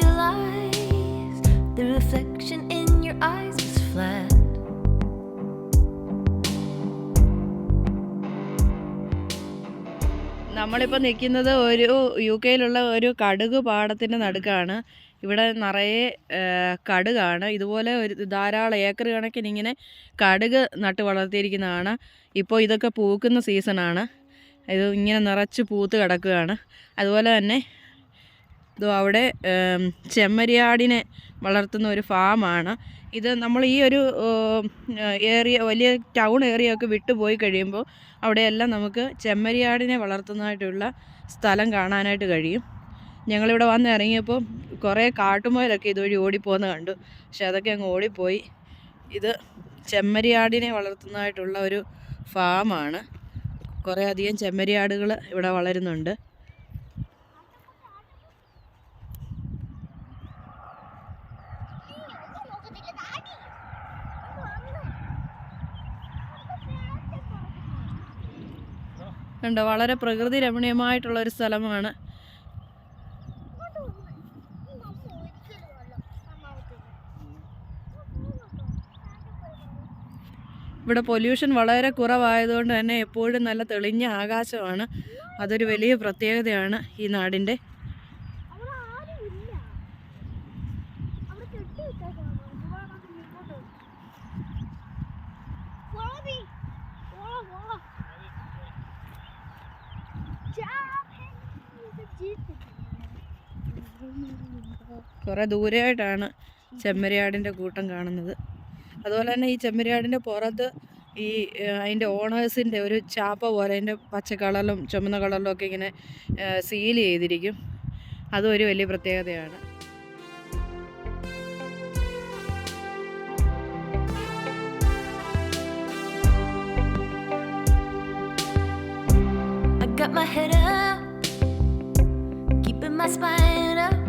realized the reflection in your eyes was flat. നമ്മളിപ്പോൾ നിൽക്കുന്നത് ഒരു UK-യിലുള്ള ഒരു കടുക് പാടത്തിൻ്റെ നടുക്കാണ്. ഇവിടെ നിറയെ കടുകാണ്. ഇതുപോലെ ഒരു ധാരാളം ഏക്കർ കണക്കിന് ഇങ്ങനെ കടുക് നട്ട് വളർത്തിയിരിക്കുന്നതാണ്. ഇപ്പോൾ ഇതൊക്കെ പൂക്കുന്ന സീസണാണ്. ഇത് ഇങ്ങനെ നിറച്ച് പൂത്ത് കിടക്കുകയാണ്. അതുപോലെ തന്നെ അവിടെ ചെമ്മരിയാടിനെ വളർത്തുന്ന ഒരു ഫാമാണ്. ഇത് നമ്മൾ ഈ ഒരു ഏരിയ, വലിയ ടൗൺ ഏരിയ ഒക്കെ വിട്ടു പോയി കഴിയുമ്പോൾ അവിടെയെല്ലാം നമുക്ക് ചെമ്മരിയാടിനെ വളർത്തുന്നതായിട്ടുള്ള സ്ഥലം കാണാനായിട്ട് കഴിയും. ഞങ്ങളിവിടെ വന്ന് ഇറങ്ങിയപ്പോൾ കുറേ കാട്ടുമുയലൊക്കെ ഇതുവഴി ഓടിപ്പോകുന്ന കണ്ടു. പക്ഷെ അതൊക്കെ അങ്ങ് ഓടിപ്പോയി. ഇത് ചെമ്മരിയാടിനെ വളർത്തുന്നതായിട്ടുള്ള ഒരു ഫാമാണ്. കുറേ അധികം ചെമ്മരിയാടുകൾ ഇവിടെ വളരുന്നുണ്ട്. കണ്ടോ, വളരെ പ്രകൃതി രമണീയമായിട്ടുള്ള ഒരു സ്ഥലമാണ്. ഇവിടെ പൊല്യൂഷൻ വളരെ കുറവായതുകൊണ്ട് തന്നെ എപ്പോഴും നല്ല തെളിഞ്ഞ ആകാശമാണ്. അതൊരു വലിയ പ്രത്യേകതയാണ് ഈ നാടിൻ്റെ. കുറേ ദൂരെയായിട്ടാണ് ചെമ്മരിയാടിൻ്റെ കൂട്ടം കാണുന്നത്. അതുപോലെ തന്നെ ഈ ചെമ്മരിയാടിൻ്റെ പുറത്ത് ഈ അതിൻ്റെ ഓണേഴ്സിൻ്റെ ഒരു ചാപ്പ പോലെ അതിൻ്റെ പച്ച കളറിലും ചുമന്ന കളറിലും ഒക്കെ ഇങ്ങനെ സീൽ ചെയ്തിരിക്കും. അതും ഒരു വലിയ പ്രത്യേകതയാണ്. I got my head up, keeping my spine up.